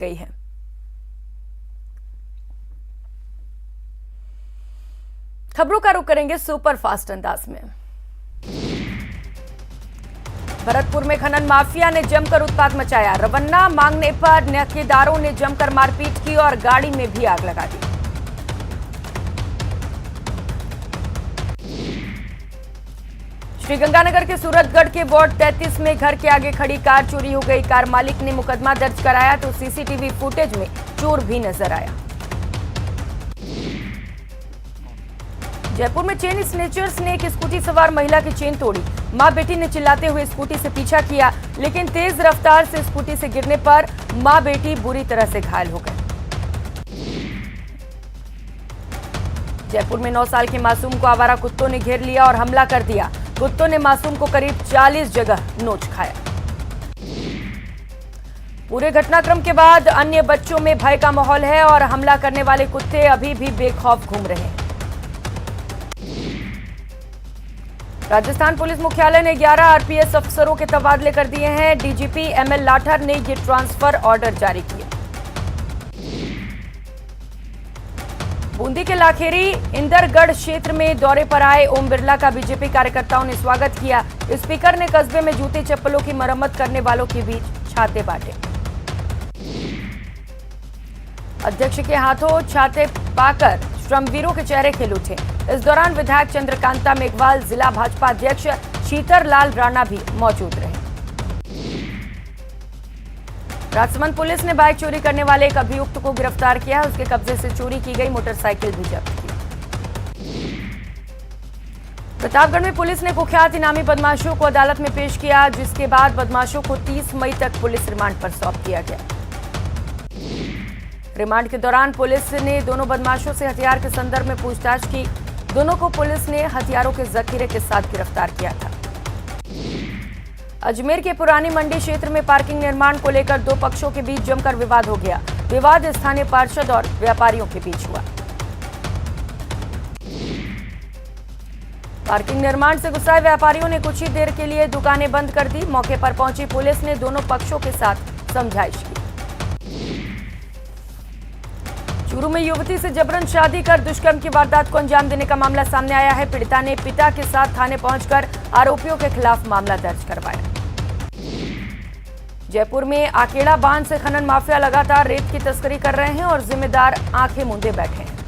गई है। खबरों का रुख करेंगे सुपर फास्ट अंदाज में। भरतपुर में खनन माफिया ने जमकर उत्पात मचाया। रवन्ना मांगने पर ठेकेदारों ने जमकर मारपीट की और गाड़ी में भी आग लगा दी। श्रीगंगानगर के सूरतगढ़ के वार्ड 33 में घर के आगे खड़ी कार चोरी हो गई। कार मालिक ने मुकदमा दर्ज कराया तो सीसीटीवी फुटेज में चोर भी नजर आया। जयपुर में चेन स्नेचर्स ने एक स्कूटी सवार महिला की चेन तोड़ी। मां बेटी ने चिल्लाते हुए स्कूटी से पीछा किया, लेकिन तेज रफ्तार से स्कूटी से गिरने पर मां बेटी बुरी तरह से घायल हो गए। जयपुर में 9 साल के मासूम को आवारा कुत्तों ने घेर लिया और हमला कर दिया। कुत्तों ने मासूम को करीब 40 जगह नोच खाया। पूरे घटनाक्रम के बाद अन्य बच्चों में भय का माहौल है और हमला करने वाले कुत्ते अभी भी बेखौफ घूम रहे हैं। राजस्थान पुलिस मुख्यालय ने 11 आरपीएस अफसरों के तबादले कर दिए हैं। डीजीपी एमएल लाठर ने ये ट्रांसफर ऑर्डर जारी किए। बूंदी के लाखेरी इंदरगढ़ क्षेत्र में दौरे पर आए ओम बिरला का बीजेपी कार्यकर्ताओं ने स्वागत किया। स्पीकर ने कस्बे में जूते चप्पलों की मरम्मत करने वालों के बीच छाते बांटे। अध्यक्ष के हाथों छाते पाकर श्रमवीरों के चेहरे खिल उठे। इस दौरान विधायक चंद्रकांता मेघवाल, जिला भाजपा अध्यक्ष शीतर लाल राणा भी मौजूद रहे। राजसमंद पुलिस ने बाइक चोरी करने वाले एक अभियुक्त को गिरफ्तार किया। उसके कब्जे से चोरी की गई मोटरसाइकिल भी जब्त की। प्रतापगढ़ में पुलिस ने कुख्यात इनामी बदमाशों को अदालत में पेश किया, जिसके बाद बदमाशों को 30 मई तक पुलिस रिमांड पर सौंप दिया गया। रिमांड के दौरान पुलिस ने दोनों बदमाशों से हथियार के संदर्भ में पूछताछ की। दोनों को पुलिस ने हथियारों के जखीरे के साथ गिरफ्तार किया था। अजमेर के पुरानी मंडी क्षेत्र में पार्किंग निर्माण को लेकर दो पक्षों के बीच जमकर विवाद हो गया। विवाद स्थानीय पार्षद और व्यापारियों के बीच हुआ। पार्किंग निर्माण से गुस्साए व्यापारियों ने कुछ ही देर के लिए दुकानें बंद कर दी। मौके पर पहुंची पुलिस ने दोनों पक्षों के साथ समझाइश की। चूरू में युवती से जबरन शादी कर दुष्कर्म की वारदात को अंजाम देने का मामला सामने आया है। पीड़िता ने पिता के साथ थाने पहुंचकर आरोपियों के खिलाफ मामला दर्ज करवाया। जयपुर में आकेड़ा बांध से खनन माफिया लगातार रेत की तस्करी कर रहे हैं और जिम्मेदार आंखें मूंदे बैठे हैं।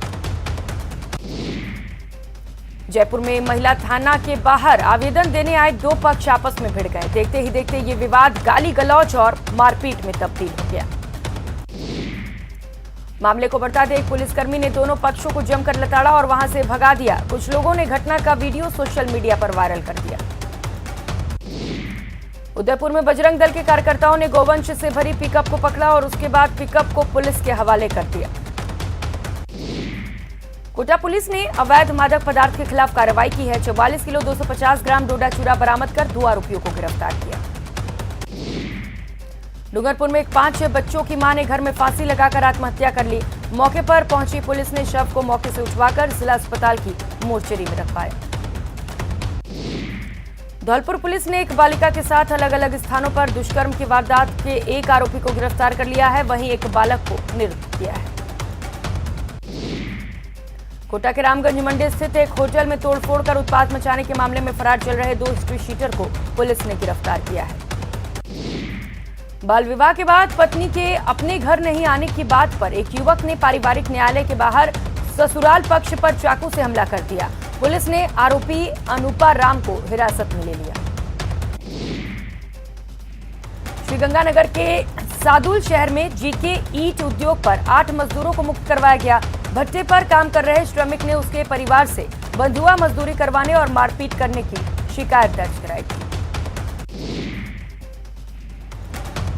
जयपुर में महिला थाना के बाहर आवेदन देने आए दो पक्ष आपस में भिड़ गए। देखते ही देखते ये विवाद गाली गलौज और मारपीट में तब्दील हो गया। मामले को बढ़ाते एक पुलिसकर्मी ने दोनों पक्षों को जमकर लताड़ा और वहां से भगा दिया। कुछ लोगों ने घटना का वीडियो सोशल मीडिया पर वायरल कर दिया। उदयपुर में बजरंग दल के कार्यकर्ताओं ने गोवंश से भरी पिकअप को पकड़ा और उसके बाद पिकअप को पुलिस के हवाले कर दिया। कोटा पुलिस ने अवैध मादक पदार्थ के खिलाफ कार्रवाई की है। 44 किलो 250 ग्राम डोडा चूरा बरामद कर 2 आरोपियों को गिरफ्तार किया। डूंगरपुर में 5 बच्चों की मां ने घर में फांसी लगाकर आत्महत्या कर ली। मौके पर पहुंची पुलिस ने शव को मौके से उठवाकर जिला अस्पताल की मोर्चरी में रखवाया। धौलपुर पुलिस ने एक बालिका के साथ अलग अलग स्थानों पर दुष्कर्म की वारदात के एक आरोपी को गिरफ्तार कर लिया है, वहीं एक बालक को निरुद्ध किया है। कोटा के रामगंज मंडी स्थित एक होटल में तोड़फोड़ कर उत्पात मचाने के मामले में फरार चल रहे 2 स्ट्रीट शीटर को पुलिस ने गिरफ्तार किया है। बाल विवाह के बाद पत्नी के अपने घर नहीं आने की बात पर एक युवक ने पारिवारिक न्यायालय के बाहर ससुराल पक्ष पर चाकू से हमला कर दिया। पुलिस ने आरोपी अनूपा राम को हिरासत में ले लिया। श्रीगंगानगर के सादुल शहर में जीके ईंट उद्योग पर 8 मजदूरों को मुक्त करवाया गया। भट्टे पर काम कर रहे श्रमिक ने उसके परिवार से बंधुआ मजदूरी करवाने और मारपीट करने की शिकायत दर्ज कराई थी।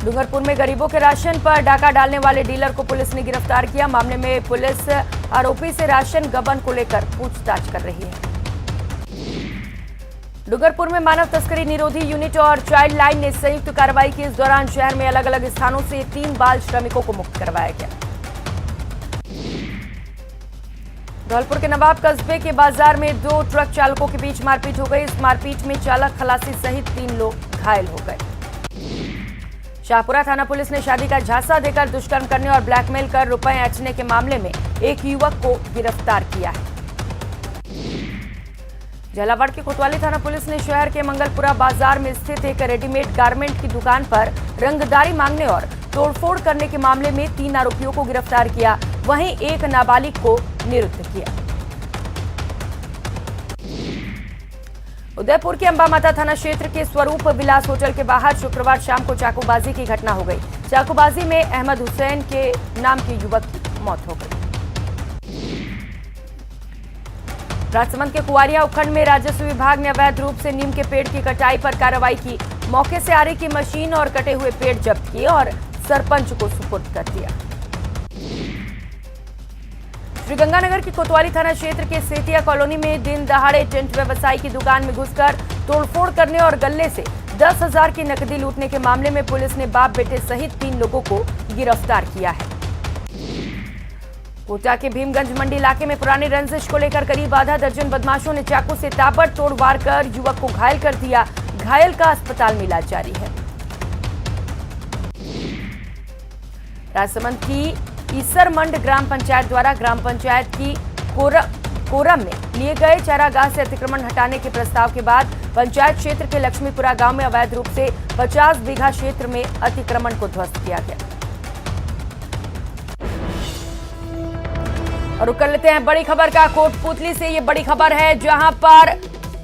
डूंगरपुर में गरीबों के राशन पर डाका डालने वाले डीलर को पुलिस ने गिरफ्तार किया। मामले में पुलिस आरोपी से राशन गबन को लेकर पूछताछ कर रही है। डूंगरपुर में मानव तस्करी निरोधी यूनिट और चाइल्ड लाइन ने संयुक्त कार्रवाई की। इस दौरान शहर में अलग अलग स्थानों से 3 बाल श्रमिकों को मुक्त करवाया गया। धौलपुर के नवाब कस्बे के बाजार में 2 ट्रक चालकों के बीच मारपीट हो गई। इस मारपीट में चालक खलासी सहित 3 लोग घायल हो गए। शाहपुरा थाना पुलिस ने शादी का झांसा देकर दुष्कर्म करने और ब्लैकमेल कर रुपए ऐंठने के मामले में एक युवक को गिरफ्तार किया है। झालावाड़ की कोतवाली थाना पुलिस ने शहर के मंगलपुरा बाजार में स्थित एक रेडीमेड गारमेंट की दुकान पर रंगदारी मांगने और तोड़फोड़ करने के मामले में 3 आरोपियों को गिरफ्तार किया, वहीं एक नाबालिग को निरुद्ध किया। उदयपुर के अंबा माता थाना क्षेत्र के स्वरूप विलास होटल के बाहर शुक्रवार शाम को चाकूबाजी की घटना हो गई। चाकूबाजी में अहमद हुसैन के नाम के युवक की मौत हो गई। राजसमंद के कुआरिया उपखंड में राजस्व विभाग ने अवैध रूप से नीम के पेड़ की कटाई पर कार्रवाई की। मौके से आरे की मशीन और कटे हुए पेड़ जब्त किए और सरपंच को सुपुर्द कर दिया। श्रीगंगानगर की कोतवाली थाना क्षेत्र के सेतिया कॉलोनी में दिन दहाड़े टेंट व्यवसायी की दुकान में घुसकर तोड़फोड़ करने और गल्ले से 10,000 की नकदी लूटने के मामले में पुलिस ने बाप बेटे सहित 3 लोगों को गिरफ्तार किया है। कोटा के भीमगंज मंडी इलाके में पुरानी रंजिश को लेकर करीब आधा दर्जन बदमाशों ने चाकू से ताबड़तोड़ वार कर युवक को घायल कर दिया। घायल का अस्पताल में इलाज जारी है। राजसमंद की ईसरमंड ग्राम पंचायत द्वारा ग्राम पंचायत की कोरम में लिए गए चारागाह से अतिक्रमण हटाने के प्रस्ताव के बाद पंचायत क्षेत्र के लक्ष्मीपुरा गांव में अवैध रूप से 50 बीघा क्षेत्र में अतिक्रमण को ध्वस्त किया गया। और रुक कर लेते हैं बड़ी खबर का। कोटपुतली से ये बड़ी खबर है जहां पर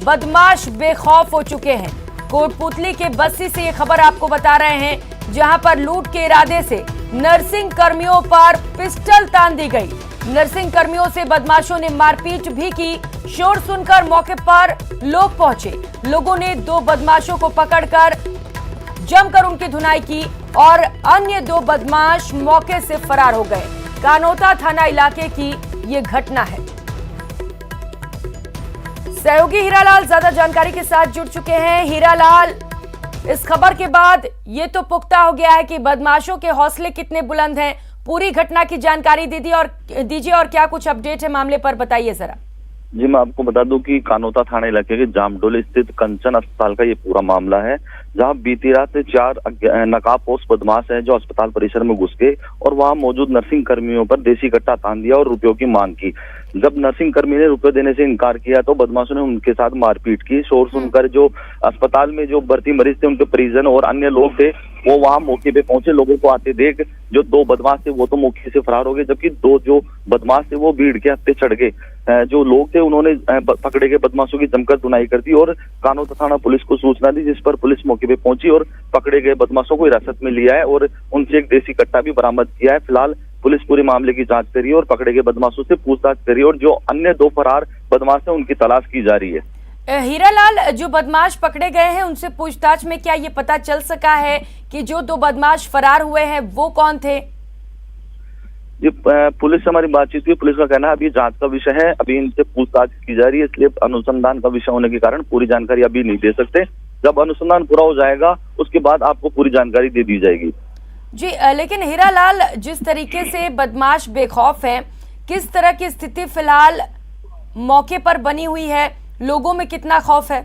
बदमाश बेखौफ हो चुके हैं। कोटपुतली के बस्ती से ये खबर आपको बता रहे हैं जहां पर लूट के इरादे से नर्सिंग कर्मियों पर पिस्टल तान दी गई। नर्सिंग कर्मियों से बदमाशों ने मारपीट भी की। शोर सुनकर मौके पर लोग पहुंचे। लोगों ने 2 बदमाशों को पकड़कर जमकर उनकी धुनाई की और अन्य 2 बदमाश मौके से फरार हो गए। कानोता थाना इलाके की ये घटना है। सहयोगी हीरालाल ज्यादा जानकारी के साथ जुड़ चुके हैं। हीरालाल, इस खबर के बाद ये तो पुख्ता हो गया है कि बदमाशों के हौसले कितने बुलंद हैं। पूरी घटना की जानकारी दीजिए और क्या कुछ अपडेट है मामले पर, बताइए जरा। जी, मैं आपको बता दूं कि कानोता थाना इलाके के जामडोली स्थित कंचन अस्पताल का ये पूरा मामला है, जहां बीती रात 4 नकाबपोश बदमाश हैं जो अस्पताल परिसर में घुस गए और वहां मौजूद नर्सिंग कर्मियों पर देसी कट्टा तान दिया और रुपयों की मांग की। जब नर्सिंग कर्मी ने रुपए देने से इनकार किया तो बदमाशों ने उनके साथ मारपीट की। शोर सुनकर जो अस्पताल में जो भर्ती मरीज थे, उनके परिजन और अन्य लोग थे, वो वहां मौके पे पहुंचे। लोगों को आते देख जो 2 बदमाश थे वो तो मौके से फरार हो गए, जबकि 2 जो बदमाश थे वो भीड़ के हत्थे चढ़ गए। जो लोग थे उन्होंने पकड़े गए बदमाशों की जमकर धुनाई कर दी और कानोता थाना पुलिस को सूचना दी, जिस पर पुलिस मौके पे पहुंची और पकड़े गए बदमाशों को हिरासत में लिया है और उनसे एक देसी कट्टा भी बरामद किया है। फिलहाल पुलिस पूरे मामले की जांच करी और पकड़े गए बदमाशों से पूछताछ करी और जो अन्य 2 फरार बदमाश हैं उनकी तलाश की जा रही है। हीरालाल, जो बदमाश पकड़े गए हैं उनसे पूछताछ में क्या ये पता चल सका है कि जो 2 बदमाश फरार हुए हैं वो कौन थे? ये पुलिस से हमारी बातचीत हुई। पुलिस का कहना है अभी जांच का विषय है, अभी इनसे पूछताछ की जा रही है, इसलिए अनुसंधान का विषय होने के कारण पूरी जानकारी अभी नहीं दे सकते। जब अनुसंधान पूरा हो जाएगा उसके बाद आपको पूरी जानकारी दे दी जाएगी। जी, लेकिन हीरालाल, जिस तरीके से बदमाश बेखौफ हैं, किस तरह की स्थिति फिलहाल मौके पर बनी हुई है, लोगों में कितना खौफ है?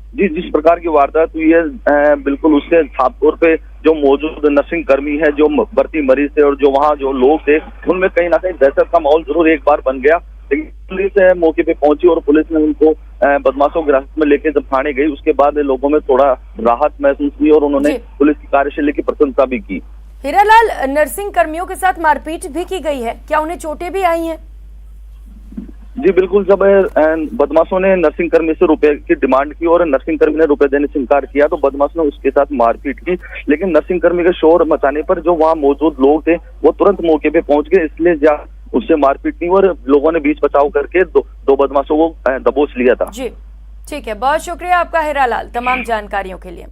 जी, जिस प्रकार की वारदात हुई है बिल्कुल उससे साफ तौर पे जो मौजूद नर्सिंग कर्मी है, जो भर्ती मरीज थे और जो वहाँ जो लोग थे, उनमें कहीं ना कहीं दहशत का माहौल जरूर एक बार बन गया। लेकिन पुलिस मौके पे पहुंची और पुलिस ने उनको बदमाशों की हिरासत में लेके जब थाने गई उसके बाद लोगों में थोड़ा राहत महसूस हुई और उन्होंने पुलिस की कार्यशैली की प्रशंसा भी की। हीरालाल, नर्सिंग कर्मियों के साथ मारपीट भी की गई है, क्या उन्हें चोटें भी आई हैं? जी बिल्कुल, जब बदमाशों ने नर्सिंग कर्मी से रुपए की डिमांड की और नर्सिंग कर्मी ने रुपए देने से इनकार किया तो बदमाशों ने उसके साथ मारपीट की। लेकिन नर्सिंग कर्मी के शोर मचाने पर जो वहाँ मौजूद लोग थे वो तुरंत मौके पे पहुंच गए, इसलिए उससे मारपीट नहीं और लोगों ने बीच बचाव करके दो बदमाशों को दबोच लिया था। जी ठीक है, बहुत शुक्रिया आपका हीरालाल तमाम जानकारियों के लिए।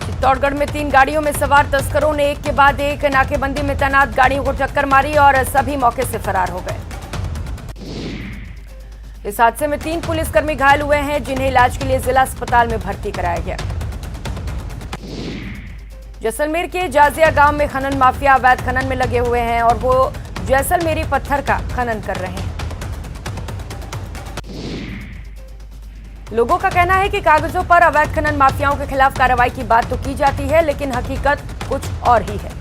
चित्तौड़गढ़ में 3 गाड़ियों में सवार तस्करों ने एक के बाद एक नाकेबंदी में तैनात गाड़ियों को टक्कर मारी और सभी मौके से फरार हो गए। इस हादसे में 3 पुलिसकर्मी घायल हुए हैं जिन्हें इलाज के लिए जिला अस्पताल में भर्ती कराया गया। जैसलमेर के जाजिया गांव में खनन माफिया अवैध खनन में लगे हुए हैं और वो जैसलमेरी पत्थर का खनन कर रहे हैं। लोगों का कहना है कि कागजों पर अवैध खनन माफियाओं के खिलाफ कार्रवाई की बात तो की जाती है, लेकिन हकीकत कुछ और ही है।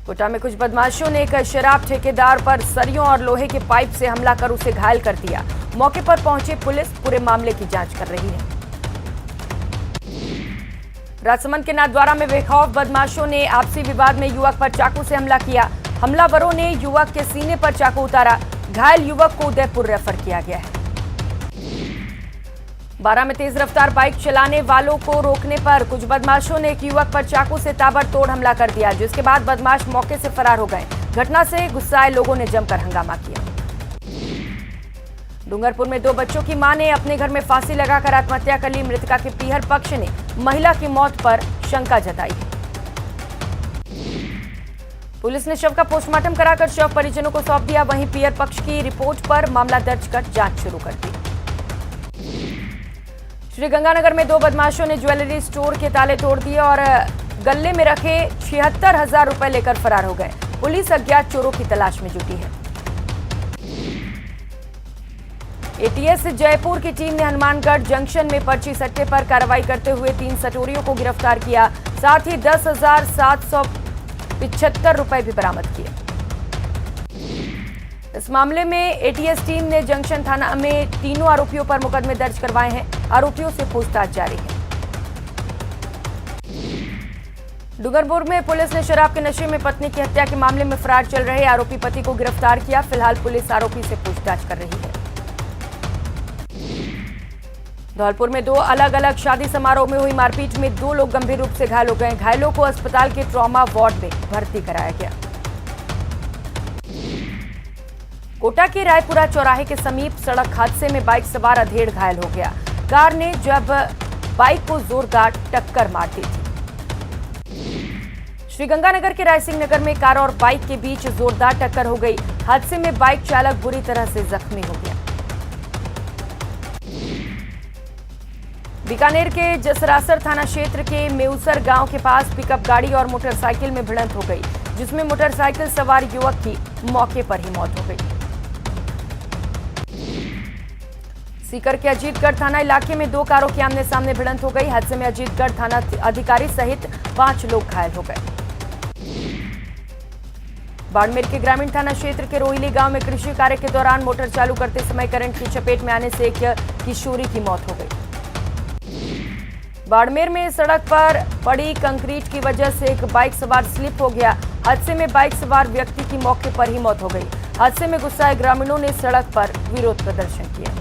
कोटा में कुछ बदमाशों ने एक शराब ठेकेदार पर सरियों और लोहे के पाइप से हमला कर उसे घायल कर दिया। मौके पर पहुंची पुलिस पूरे मामले की जांच कर रही है। राजसमंद के नाथद्वारा में बेखौफ बदमाशों ने आपसी विवाद में युवक पर चाकू से हमला किया। हमलावरों ने युवक के सीने पर चाकू उतारा। घायल युवक को उदयपुर रेफर किया गया है। बारां में तेज रफ्तार बाइक चलाने वालों को रोकने पर कुछ बदमाशों ने एक युवक पर चाकू से ताबड़तोड़ हमला कर दिया, जिसके बाद बदमाश मौके से फरार हो गए। घटना से गुस्साए लोगों ने जमकर हंगामा किया। डूंगरपुर में 2 बच्चों की मां ने अपने घर में फांसी लगाकर आत्महत्या कर ली। मृतका के पीहर पक्ष ने महिला की मौत पर शंका जताई। पुलिस ने शव का पोस्टमार्टम कराकर शव परिजनों को सौंप दिया। वहीं पीहर पक्ष की रिपोर्ट पर मामला दर्ज कर जांच शुरू कर दी। श्रीगंगानगर में 2 बदमाशों ने ज्वेलरी स्टोर के ताले तोड़ दिए और गले में रखे 76,000 रुपए लेकर फरार हो गए। पुलिस अज्ञात चोरों की तलाश में जुटी है। एटीएस जयपुर की टीम ने हनुमानगढ़ जंक्शन में पर्ची सट्टे पर कार्रवाई करते हुए 3 सटोरियों को गिरफ्तार किया। साथ ही 10,775 रुपए भी बरामद किए। इस मामले में एटीएस टीम ने जंक्शन थाना में तीनों आरोपियों पर मुकदमे दर्ज करवाए हैं। आरोपियों से पूछताछ जारी है। डूंगरपुर में पुलिस ने शराब के नशे में पत्नी की हत्या के मामले में फरार चल रहे आरोपी पति को गिरफ्तार किया। फिलहाल पुलिस आरोपी से पूछताछ कर रही है। धौलपुर में 2 अलग अलग शादी समारोह में हुई मारपीट में 2 लोग गंभीर रूप से घायल हो गए। घायलों को अस्पताल के ट्रॉमा वार्ड में भर्ती कराया गया। कोटा के रायपुरा चौराहे के समीप सड़क हादसे में बाइक सवार अधेड़ घायल हो गया। कार ने जब बाइक को जोरदार टक्कर मार दी थी। श्रीगंगानगर के रायसिंह नगर में कार और बाइक के बीच जोरदार टक्कर हो गई। हादसे में बाइक चालक बुरी तरह से जख्मी हो गया। बीकानेर के जसरासर थाना क्षेत्र के मेउसर गांव के पास पिकअप गाड़ी और मोटरसाइकिल में भिड़ंत हो गई, जिसमें मोटरसाइकिल सवार युवक की मौके पर ही मौत हो गई। सीकर के अजीतगढ़ थाना इलाके में 2 कारों की आमने सामने भिड़ंत हो गई। हादसे में अजीतगढ़ थाना अधिकारी सहित 5 लोग घायल हो गए। बाड़मेर के ग्रामीण थाना क्षेत्र के रोहिली गांव में कृषि कार्य के दौरान मोटर चालू करते समय करंट की चपेट में आने से एक किशोरी की मौत हो गई। बाड़मेर में सड़क पर पड़ी कंक्रीट की वजह से एक बाइक सवार स्लिप हो गया। हादसे में बाइक सवार व्यक्ति की मौके पर ही मौत हो गई। हादसे में गुस्साए ग्रामीणों ने सड़क पर विरोध प्रदर्शन किया।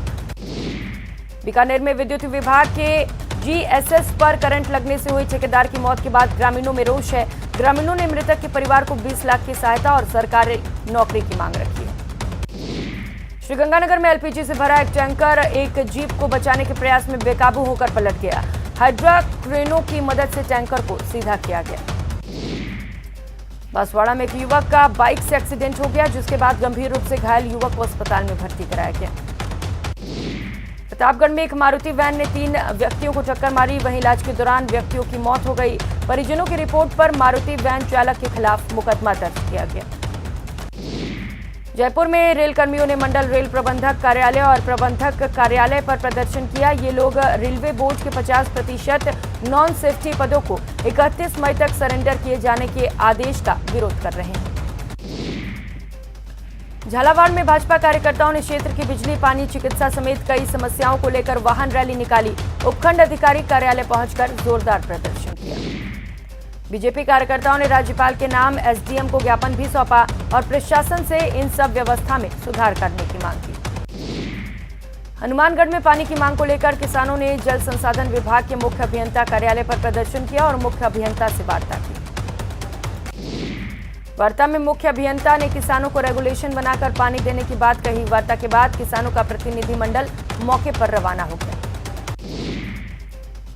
बीकानेर में विद्युत विभाग के जीएसएस पर करंट लगने से हुई ठेकेदार की मौत के बाद ग्रामीणों में रोष है। ग्रामीणों ने मृतक के परिवार को 20 लाख की सहायता और सरकारी नौकरी की मांग रखी है। श्रीगंगानगर में एलपीजी से भरा एक टैंकर एक जीप को बचाने के प्रयास में बेकाबू होकर पलट गया। हाइड्रा क्रेनों की मदद से टैंकर को सीधा किया गया। बांसवाड़ा में एक युवक का बाइक से एक्सीडेंट हो गया, जिसके बाद गंभीर रूप से घायल युवक को अस्पताल में भर्ती कराया गया। प्रतापगढ़ में एक मारुति वैन ने 3 व्यक्तियों को टक्कर मारी। वहीं इलाज के दौरान व्यक्तियों की मौत हो गई। परिजनों की रिपोर्ट पर मारुति वैन चालक के खिलाफ मुकदमा दर्ज किया गया। जयपुर में रेल कर्मियों ने मंडल रेल प्रबंधक कार्यालय और प्रबंधक कार्यालय पर प्रदर्शन किया। ये लोग रेलवे बोर्ड के 50% नॉन सेफ्टी पदों को 31 मई तक सरेंडर किए जाने के आदेश का विरोध कर रहे हैं। झालावाड़ में भाजपा कार्यकर्ताओं ने क्षेत्र की बिजली, पानी, चिकित्सा समेत कई समस्याओं को लेकर वाहन रैली निकाली। उपखंड अधिकारी कार्यालय पहुंचकर जोरदार प्रदर्शन किया। बीजेपी कार्यकर्ताओं ने राज्यपाल के नाम एसडीएम को ज्ञापन भी सौंपा और प्रशासन से इन सब व्यवस्था में सुधार करने की मांग की। हनुमानगढ़ में पानी की मांग को लेकर किसानों ने जल संसाधन विभाग के मुख्य अभियंता कार्यालय पर प्रदर्शन किया और मुख्य अभियंता से वार्ता की। वार्ता में मुख्य अभियंता ने किसानों को रेगुलेशन बनाकर पानी देने की बात कही। वार्ता के बाद किसानों का प्रतिनिधिमंडल मौके पर रवाना हो गया।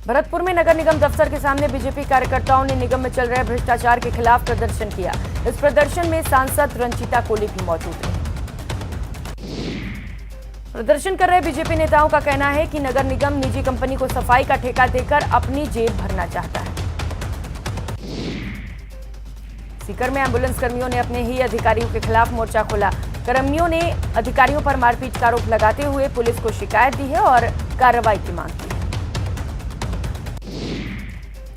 भरतपुर में नगर निगम दफ्तर के सामने बीजेपी कार्यकर्ताओं ने निगम में चल रहे भ्रष्टाचार के खिलाफ प्रदर्शन किया। इस प्रदर्शन में सांसद रंजीता कोली भी मौजूद रही। प्रदर्शन कर रहे बीजेपी नेताओं का कहना है कि नगर निगम निजी कंपनी को सफाई का ठेका देकर अपनी जेब भरना चाहता है। सीकर में एम्बुलेंस कर्मियों ने अपने ही अधिकारियों के खिलाफ मोर्चा खोला। कर्मियों ने अधिकारियों पर मारपीट का आरोप लगाते हुए पुलिस को शिकायत दी है और कार्रवाई की मांग की है।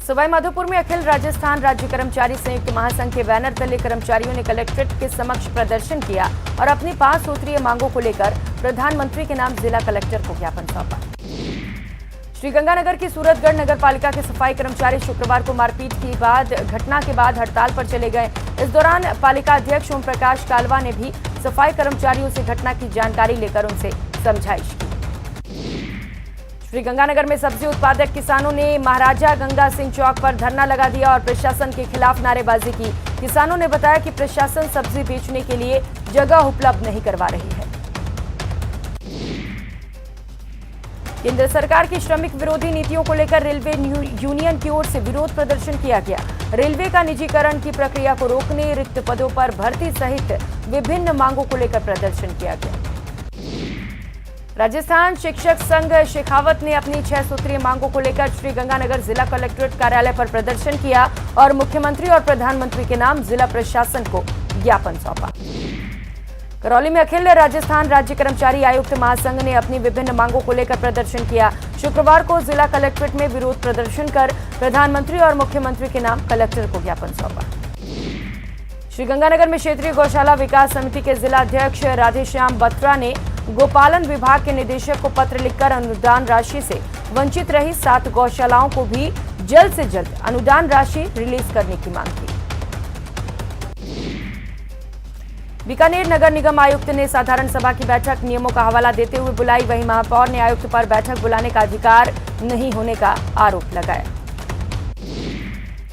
सवाई माधोपुर में अखिल राजस्थान राज्य कर्मचारी संयुक्त महासंघ के बैनर तले कर्मचारियों ने कलेक्ट्रेट के समक्ष प्रदर्शन किया और अपनी 5 सूत्रीय मांगों को लेकर प्रधानमंत्री के नाम जिला कलेक्टर को ज्ञापन सौंपा। श्रीगंगानगर की सूरतगढ़ नगर पालिका के सफाई कर्मचारी शुक्रवार को मारपीट की घटना के बाद हड़ताल पर चले गए। इस दौरान पालिका अध्यक्ष ओम प्रकाश कालवा ने भी सफाई कर्मचारियों से घटना की जानकारी लेकर उनसे समझाइश की। श्रीगंगानगर में सब्जी उत्पादक किसानों ने महाराजा गंगा सिंह चौक पर धरना लगा दिया और प्रशासन के खिलाफ नारेबाजी की। किसानों ने बताया कि प्रशासन सब्जी बेचने के लिए जगह उपलब्ध नहीं करवा रही है। केंद्र सरकार की श्रमिक विरोधी नीतियों को लेकर रेलवे यूनियन की ओर से विरोध प्रदर्शन किया गया। रेलवे का निजीकरण की प्रक्रिया को रोकने, रिक्त पदों पर भर्ती सहित विभिन्न मांगों को लेकर प्रदर्शन किया गया। राजस्थान शिक्षक संघ शेखावत ने अपनी 6 सूत्रीय मांगों को लेकर श्रीगंगानगर जिला कलेक्ट्रेट कार्यालय पर प्रदर्शन किया और मुख्यमंत्री और प्रधानमंत्री के नाम जिला प्रशासन को ज्ञापन सौंपा। करौली में अखिल राजस्थान राज्य कर्मचारी आयुक्त महासंघ ने अपनी विभिन्न मांगों को लेकर प्रदर्शन किया। शुक्रवार को जिला कलेक्ट्रेट में विरोध प्रदर्शन कर प्रधानमंत्री और मुख्यमंत्री के नाम कलेक्टर को ज्ञापन सौंपा। श्रीगंगानगर में क्षेत्रीय गौशाला विकास समिति के जिला अध्यक्ष राधेश्याम बत्रा ने गोपालन विभाग के निदेशक को पत्र लिखकर अनुदान राशि से वंचित रही 7 गौशालाओं को भी जल्द से जल्द अनुदान राशि रिलीज करने की मांग की। बीकानेर नगर निगम आयुक्त ने साधारण सभा की बैठक नियमों का हवाला देते हुए बुलाई। वहीं महापौर ने आयुक्त पर बैठक बुलाने का अधिकार नहीं होने का आरोप लगाया।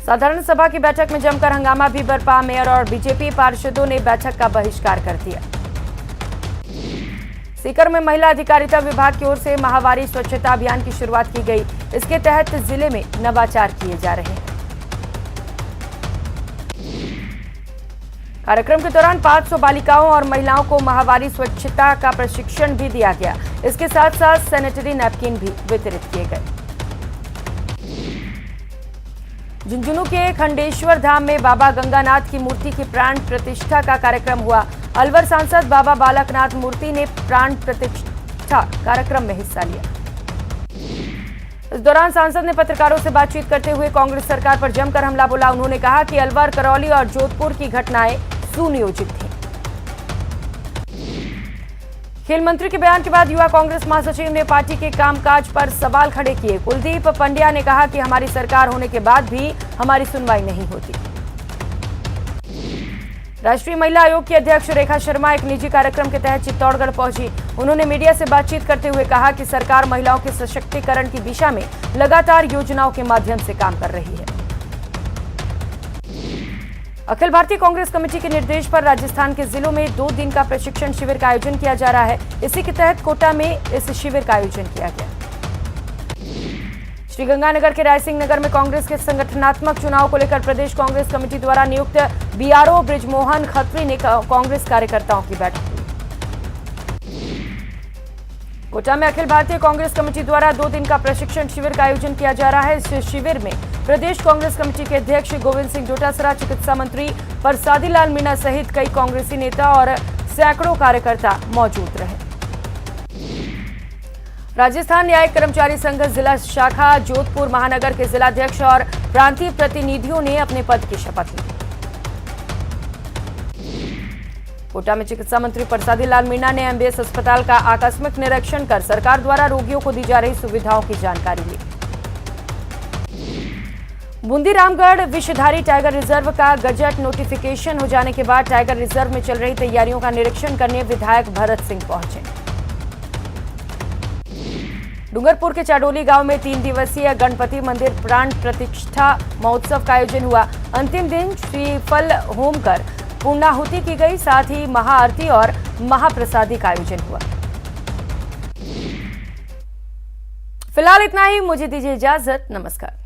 साधारण सभा की बैठक में जमकर हंगामा भी बरपा। मेयर और बीजेपी पार्षदों ने बैठक का बहिष्कार कर दिया। सीकर में महिला अधिकारिता विभाग की ओर से माहवारी स्वच्छता अभियान की शुरुआत की गई। इसके तहत जिले में नवाचार किए जा रहे हैं। कार्यक्रम के दौरान 500 बालिकाओं और महिलाओं को माहवारी स्वच्छता का प्रशिक्षण भी दिया गया। इसके साथ साथ सैनिटरी नैपकिन भी वितरित किए गए। झुंझुनू के खंडेश्वर धाम में बाबा गंगानाथ की मूर्ति की प्राण प्रतिष्ठा का कार्यक्रम हुआ। अलवर सांसद बाबा बालकनाथ मूर्ति ने प्राण प्रतिष्ठा कार्यक्रम में हिस्सा लिया। इस दौरान सांसद ने पत्रकारों से बातचीत करते हुए कांग्रेस सरकार पर जमकर हमला बोला। उन्होंने कहा कि अलवर, करौली और जोधपुर की घटनाएं सुनियोजित थीं। खेल मंत्री के बयान के बाद युवा कांग्रेस महासचिव ने पार्टी के कामकाज पर सवाल खड़े किए। कुलदीप पंड्या ने कहा कि हमारी सरकार होने के बाद भी हमारी सुनवाई नहीं होती। राष्ट्रीय महिला आयोग की अध्यक्ष रेखा शर्मा एक निजी कार्यक्रम के तहत चित्तौड़गढ़ पहुंची। उन्होंने मीडिया से बातचीत करते हुए कहा कि सरकार महिलाओं के सशक्तिकरण की दिशा में लगातार योजनाओं के माध्यम से काम कर रही है। अखिल भारतीय कांग्रेस कमेटी के निर्देश पर राजस्थान के जिलों में 2 दिन का प्रशिक्षण शिविर का आयोजन किया जा रहा है। इसी के तहत कोटा में इस शिविर का आयोजन किया गया। श्रीगंगानगर के रायसिंह नगर में कांग्रेस के संगठनात्मक चुनाव को लेकर प्रदेश कांग्रेस कमेटी द्वारा नियुक्त बीआरओ ब्रिजमोहन खत्री ने कांग्रेस कार्यकर्ताओं की बैठक ली। कोटा में अखिल भारतीय कांग्रेस कमेटी द्वारा 2 दिन का प्रशिक्षण शिविर का आयोजन किया जा रहा है। इस शिविर में प्रदेश कांग्रेस कमेटी के अध्यक्ष गोविंद सिंह डोटासरा, चिकित्सा मंत्री परसादी लाल मीणा सहित कई कांग्रेसी नेता और सैकड़ों कार्यकर्ता मौजूद रहे। राजस्थान न्यायिक कर्मचारी संघ जिला शाखा जोधपुर महानगर के जिलाध्यक्ष और प्रांतीय प्रतिनिधियों ने अपने पद की शपथ ली। कोटा में चिकित्सा मंत्री परसादी लाल मीणा ने एमबीएस अस्पताल का आकस्मिक निरीक्षण कर सरकार द्वारा रोगियों को दी जा रही सुविधाओं की जानकारी ली। बूंदी रामगढ़ विषधारी टाइगर रिजर्व का गजट नोटिफिकेशन हो जाने के बाद टाइगर रिजर्व में चल रही तैयारियों का निरीक्षण करने विधायक भरत सिंह पहुंचे। डूंगरपुर के चाडोली गांव में 3 दिवसीय गणपति मंदिर प्राण प्रतिष्ठा महोत्सव का आयोजन हुआ। अंतिम दिन श्रीफल होम कर पूर्णाहुति की गई। साथ ही महाआरती और महाप्रसादी का आयोजन हुआ। फिलहाल इतना ही। मुझे दीजिए इजाजत। नमस्कार।